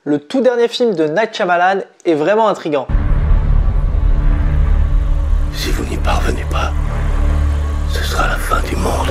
Le tout dernier film de Night Shyamalan est vraiment intriguant. Si vous n'y parvenez pas, ce sera la fin du monde.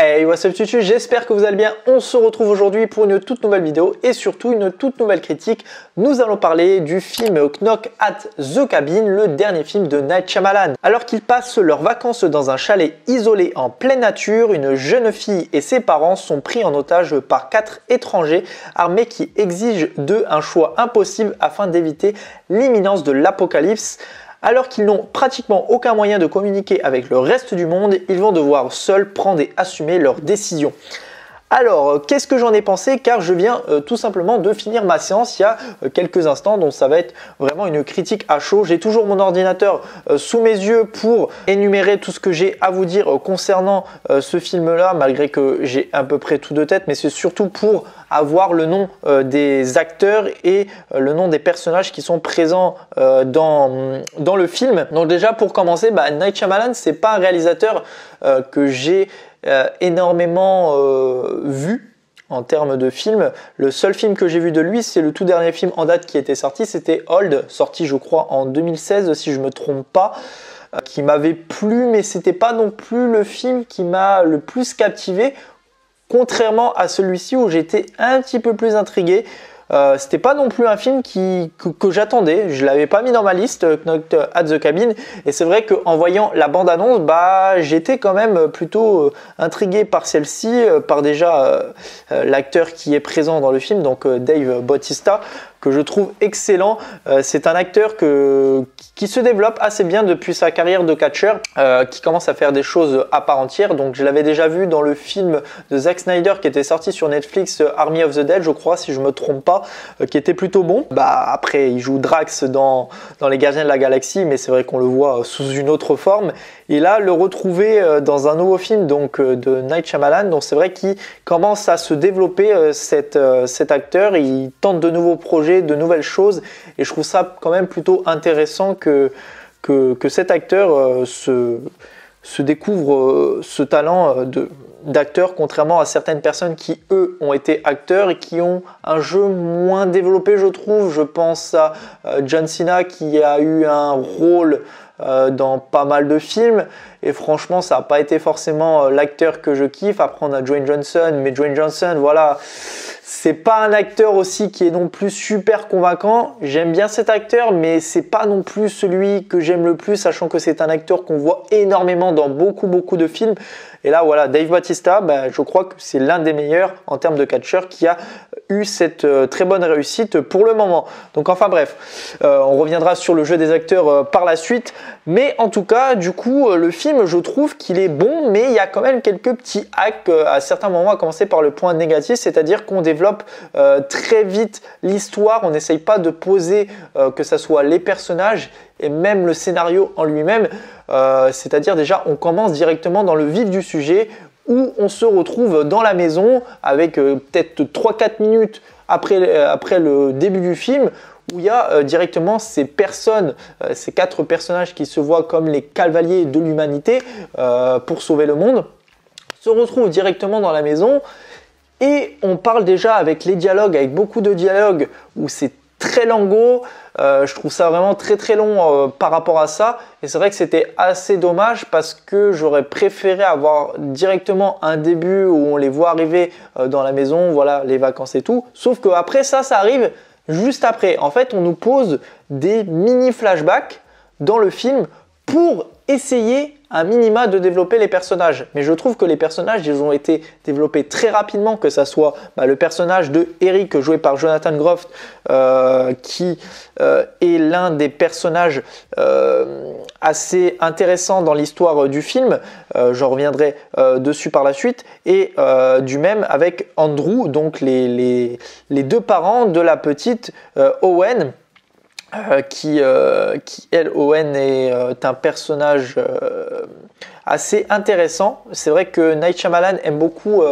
Hey, what's up tutu, j'espère que vous allez bien. On se retrouve aujourd'hui pour une toute nouvelle vidéo et surtout une toute nouvelle critique. Nous allons parler du film Knock at the Cabin, le dernier film de Night Shyamalan. Alors qu'ils passent leurs vacances dans un chalet isolé en pleine nature, une jeune fille et ses parents sont pris en otage par 4 étrangers armés qui exigent d'eux un choix impossible afin d'éviter l'imminence de l'apocalypse. Alors qu'ils n'ont pratiquement aucun moyen de communiquer avec le reste du monde, ils vont devoir seuls prendre et assumer leurs décisions. Alors, qu'est-ce que j'en ai pensé? Car je viens tout simplement de finir ma séance il y a quelques instants, donc ça va être vraiment une critique à chaud. J'ai toujours mon ordinateur sous mes yeux pour énumérer tout ce que j'ai à vous dire concernant ce film-là, malgré que j'ai à peu près tout de tête, mais c'est surtout pour avoir le nom des acteurs et le nom des personnages qui sont présents dans le film. Donc déjà, pour commencer, Night Shyamalan, c'est pas un réalisateur que j'ai énormément vu en termes de films. Le seul film que j'ai vu de lui, c'est le tout dernier film en date qui était sorti, c'était Old, sorti je crois en 2016 si je me trompe pas, qui m'avait plu, mais c'était pas non plus le film qui m'a le plus captivé, contrairement à celui-ci où j'étais un petit peu plus intrigué. C'était pas non plus un film que j'attendais, je l'avais pas mis dans ma liste, Knock at the Cabin, et c'est vrai qu'en voyant la bande-annonce, j'étais quand même plutôt intrigué par celle-ci, par déjà l'acteur qui est présent dans le film, donc Dave Bautista, que je trouve excellent. C'est un acteur qui se développe assez bien depuis sa carrière de catcheur, qui commence à faire des choses à part entière. Donc je l'avais déjà vu dans le film de Zack Snyder qui était sorti sur Netflix, Army of the Dead, je crois, si je me trompe pas, qui était plutôt bon. Après, il joue Drax dans Les Gardiens de la Galaxie, mais c'est vrai qu'on le voit sous une autre forme. Et là, le retrouver dans un nouveau film donc de Night Shyamalan, donc c'est vrai qu'il commence à se développer cet acteur. Il tente de nouveaux projets, de nouvelles choses, et je trouve ça quand même plutôt intéressant que cet acteur se découvre ce talent d'acteur, contrairement à certaines personnes qui eux ont été acteurs et qui ont un jeu moins développé, je trouve. Je pense à John Cena qui a eu un rôle dans pas mal de films, et franchement ça n'a pas été forcément l'acteur que je kiffe. Après on a Dwayne Johnson, mais Dwayne Johnson, voilà, c'est pas un acteur aussi qui est non plus super convaincant. J'aime bien cet acteur, mais c'est pas non plus celui que j'aime le plus, sachant que c'est un acteur qu'on voit énormément dans beaucoup de films. Et là voilà, Dave Bautista, je crois que c'est l'un des meilleurs en termes de catcheur qui a eu cette très bonne réussite pour le moment. Donc enfin bref, on reviendra sur le jeu des acteurs par la suite, mais en tout cas du coup le film, je trouve qu'il est bon, mais il y a quand même quelques petits hacks à certains moments, à commencer par le point négatif, c'est-à-dire qu'on développe très vite l'histoire, on n'essaye pas de poser que ça soit les personnages et même le scénario en lui-même, c'est-à-dire déjà on commence directement dans le vif du sujet, où on se retrouve dans la maison avec peut-être 3-4 minutes après le début du film, où il y a directement ces personnes, ces 4 personnages qui se voient comme les cavaliers de l'humanité pour sauver le monde, se retrouvent directement dans la maison, et on parle déjà avec les dialogues, avec beaucoup de dialogues où c'est très lango. Je trouve ça vraiment très long par rapport à ça, et c'est vrai que c'était assez dommage parce que j'aurais préféré avoir directement un début où on les voit arriver dans la maison, voilà, les vacances et tout, sauf que après ça arrive juste après. En fait, on nous pose des mini flashbacks dans le film pour essayer un minima de développer les personnages, mais je trouve que les personnages, ils ont été développés très rapidement, que ça soit le personnage de Eric joué par Jonathan Groff, qui est l'un des personnages assez intéressants dans l'histoire du film, j'en reviendrai dessus par la suite, et du même avec Andrew, donc les 2 parents de la petite Owen. qui elle, Owen, est un personnage assez intéressant. C'est vrai que Night Shyamalan aime beaucoup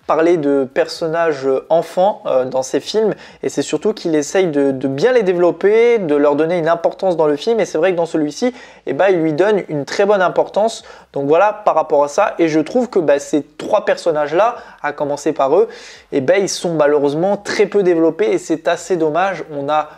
parler de personnages enfants dans ses films, et c'est surtout qu'il essaye de bien les développer, de leur donner une importance dans le film, et c'est vrai que dans celui-ci, il lui donne une très bonne importance. Donc voilà, par rapport à ça, et je trouve que ces trois personnages-là, à commencer par eux, ils sont malheureusement très peu développés, et c'est assez dommage. On a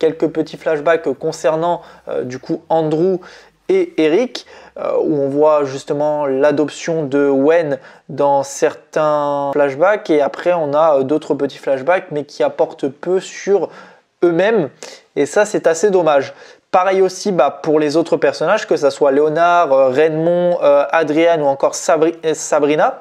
quelques petits flashbacks concernant du coup Andrew et Eric, où on voit justement l'adoption de Wen dans certains flashbacks, et après on a d'autres petits flashbacks mais qui apportent peu sur eux-mêmes, et ça c'est assez dommage. Pareil aussi pour les autres personnages, que ce soit Léonard, Redmond, Adrian ou encore Sabrina,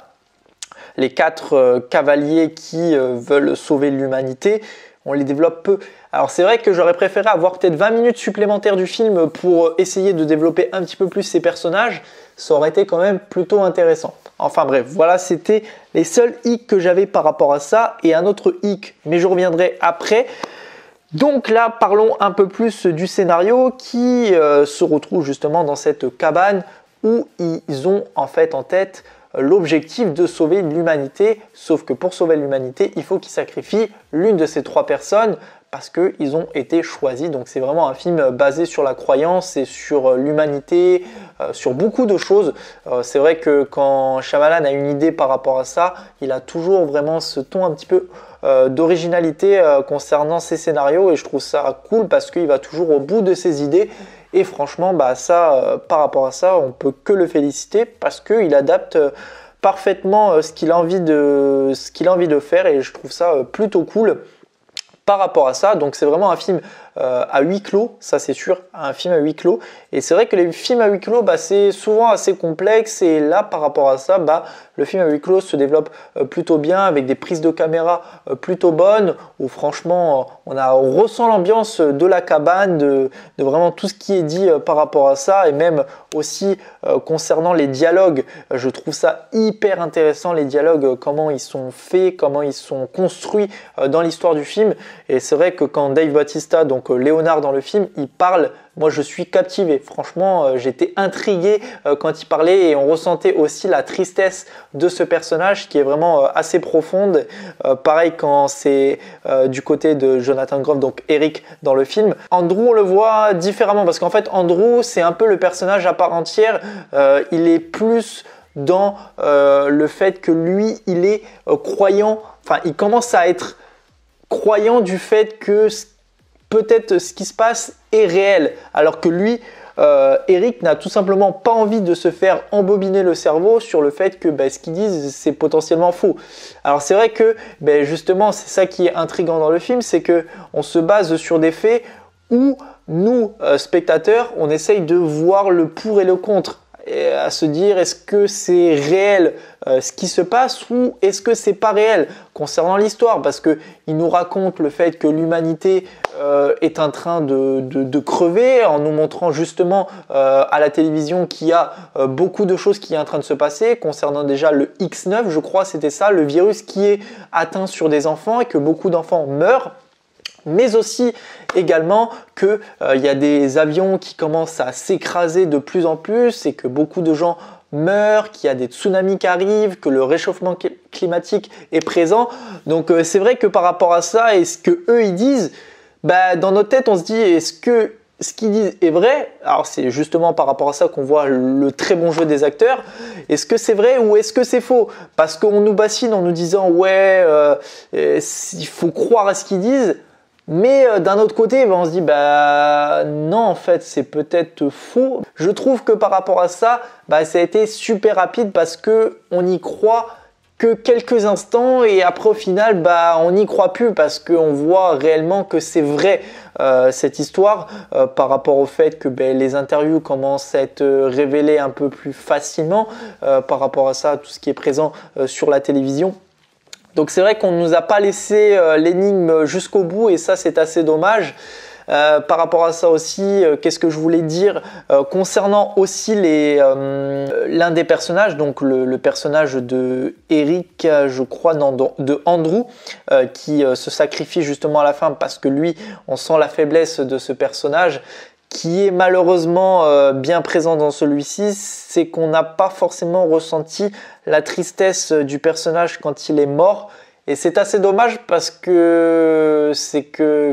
les quatre cavaliers qui veulent sauver l'humanité. On les développe peu. Alors c'est vrai que j'aurais préféré avoir peut-être 20 minutes supplémentaires du film pour essayer de développer un petit peu plus ces personnages. Ça aurait été quand même plutôt intéressant. Enfin bref, voilà, c'était les seuls hicks que j'avais par rapport à ça. Et un autre hic, mais je reviendrai après. Donc là, parlons un peu plus du scénario qui se retrouve justement dans cette cabane où ils ont en fait en tête l'objectif de sauver l'humanité, sauf que pour sauver l'humanité, il faut qu'ils sacrifient l'une de ces trois personnes parce qu'ils ont été choisis. Donc c'est vraiment un film basé sur la croyance et sur l'humanité, sur beaucoup de choses. C'est vrai que quand Shyamalan a une idée par rapport à ça, il a toujours vraiment ce ton un petit peu d'originalité concernant ses scénarios, et je trouve ça cool parce qu'il va toujours au bout de ses idées. Et franchement, par rapport à ça, on peut que le féliciter parce qu'il adapte parfaitement ce qu'il a envie de faire, et je trouve ça plutôt cool par rapport à ça. Donc c'est vraiment un film à huis clos, ça c'est sûr, un film à huis clos. Et c'est vrai que les films à huis clos, c'est souvent assez complexe, et là par rapport à ça, le film à huis clos se développe plutôt bien, avec des prises de caméra plutôt bonnes, où franchement on ressent l'ambiance de la cabane, de vraiment tout ce qui est dit par rapport à ça, et même aussi concernant les dialogues, je trouve ça hyper intéressant, les dialogues, comment ils sont faits, comment ils sont construits dans l'histoire du film. Et c'est vrai que quand Dave Bautista, donc Léonard dans le film, il parle, moi je suis captivé. Franchement, j'étais intrigué quand il parlait, et on ressentait aussi la tristesse de ce personnage qui est vraiment assez profonde. Pareil quand c'est du côté de Jonathan Groff, donc Eric dans le film. Andrew, on le voit différemment parce qu'en fait Andrew, c'est un peu le personnage à part entière. Il est plus dans le fait que lui, il est croyant, enfin il commence à être croyant du fait que peut-être ce qui se passe est réel, alors que lui, Eric, n'a tout simplement pas envie de se faire embobiner le cerveau sur le fait que ce qu'ils disent c'est potentiellement faux. Alors c'est vrai que justement c'est ça qui est intriguant dans le film, c'est que on se base sur des faits où nous, spectateurs, on essaye de voir le pour et le contre, et à se dire est-ce que c'est réel ce qui se passe, ou est-ce que c'est pas réel concernant l'histoire, parce que il nous raconte le fait que l'humanité est en train de crever, en nous montrant justement à la télévision qu'il y a beaucoup de choses qui est en train de se passer concernant déjà le X9, je crois c'était ça, le virus qui est atteint sur des enfants et que beaucoup d'enfants meurent. Mais aussi également qu'il y a des avions qui commencent à s'écraser de plus en plus, et que beaucoup de gens meurent, qu'il y a des tsunamis qui arrivent, que le réchauffement climatique est présent. Donc c'est vrai que par rapport à ça et ce que eux ils disent, dans notre tête on se dit est-ce que ce qu'ils disent est vrai? Alors c'est justement par rapport à ça qu'on voit le très bon jeu des acteurs. Est-ce que c'est vrai ou est-ce que c'est faux? Parce qu'on nous bassine en nous disant ouais il faut croire à ce qu'ils disent. Mais d'un autre côté, on se dit non, en fait c'est peut-être faux. Je trouve que par rapport à ça, ça a été super rapide parce que on y croit que quelques instants, et après au final on n'y croit plus parce qu'on voit réellement que c'est vrai cette histoire par rapport au fait que les interviews commencent à être révélées un peu plus facilement par rapport à ça, tout ce qui est présent sur la télévision. Donc c'est vrai qu'on ne nous a pas laissé l'énigme jusqu'au bout, et ça c'est assez dommage. Par rapport à ça aussi, qu'est-ce que je voulais dire concernant aussi l'un des personnages, donc le personnage de Eric, je crois, non, de Andrew, qui se sacrifie justement à la fin parce que lui, on sent la faiblesse de ce personnage, qui est malheureusement bien présent dans celui-ci, c'est qu'on n'a pas forcément ressenti la tristesse du personnage quand il est mort. Et c'est assez dommage parce que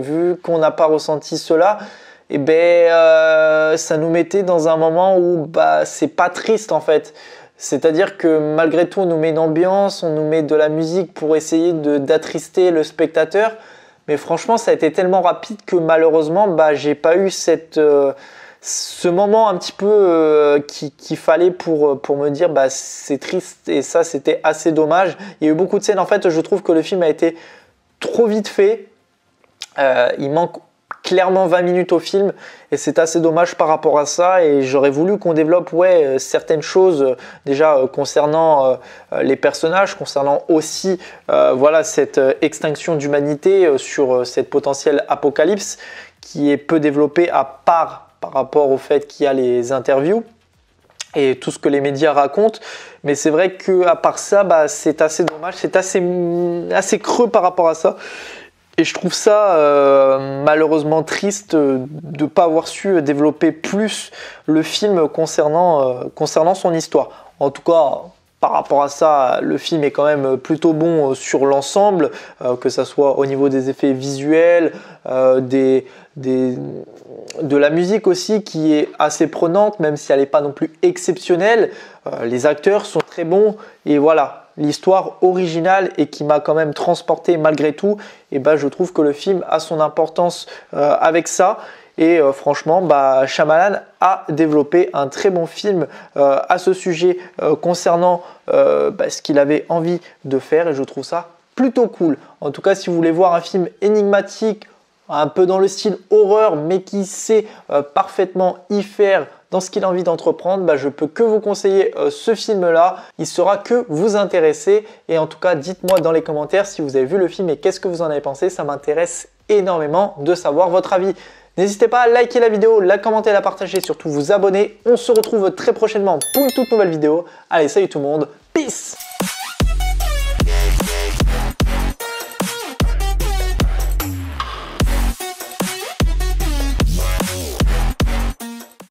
vu qu'on n'a pas ressenti cela, eh ben, ça nous mettait dans un moment où c'est pas triste en fait. C'est-à-dire que malgré tout, on nous met une ambiance, on nous met de la musique pour essayer d'attrister le spectateur. Mais franchement, ça a été tellement rapide que malheureusement, j'ai pas eu ce moment un petit peu qu'il fallait pour me dire c'est triste, et ça c'était assez dommage. Il y a eu beaucoup de scènes, en fait je trouve que le film a été trop vite fait, il manque clairement 20 minutes au film et c'est assez dommage par rapport à ça, et j'aurais voulu qu'on développe certaines choses déjà concernant les personnages, concernant aussi voilà, cette extinction d'humanité sur cette potentielle apocalypse qui est peu développée par rapport au fait qu'il y a les interviews et tout ce que les médias racontent. Mais c'est vrai qu'à part ça, c'est assez dommage, c'est assez creux par rapport à ça. Et je trouve ça malheureusement triste de ne pas avoir su développer plus le film concernant son histoire. En tout cas, par rapport à ça, le film est quand même plutôt bon sur l'ensemble, que ce soit au niveau des effets visuels, de la musique aussi qui est assez prenante, même si elle n'est pas non plus exceptionnelle. Les acteurs sont très bons et voilà, l'histoire originale et qui m'a quand même transporté malgré tout, et je trouve que le film a son importance avec ça. Et franchement, Shyamalan a développé un très bon film à ce sujet concernant ce qu'il avait envie de faire, et je trouve ça plutôt cool. En tout cas, si vous voulez voir un film énigmatique, un peu dans le style horreur, mais qui sait parfaitement y faire dans ce qu'il a envie d'entreprendre, je peux que vous conseiller ce film-là. Il sera que vous intéresser. Et en tout cas, dites-moi dans les commentaires si vous avez vu le film et qu'est-ce que vous en avez pensé. Ça m'intéresse énormément de savoir votre avis. N'hésitez pas à liker la vidéo, la commenter, la partager, surtout vous abonner. On se retrouve très prochainement pour une toute nouvelle vidéo. Allez, salut tout le monde, peace!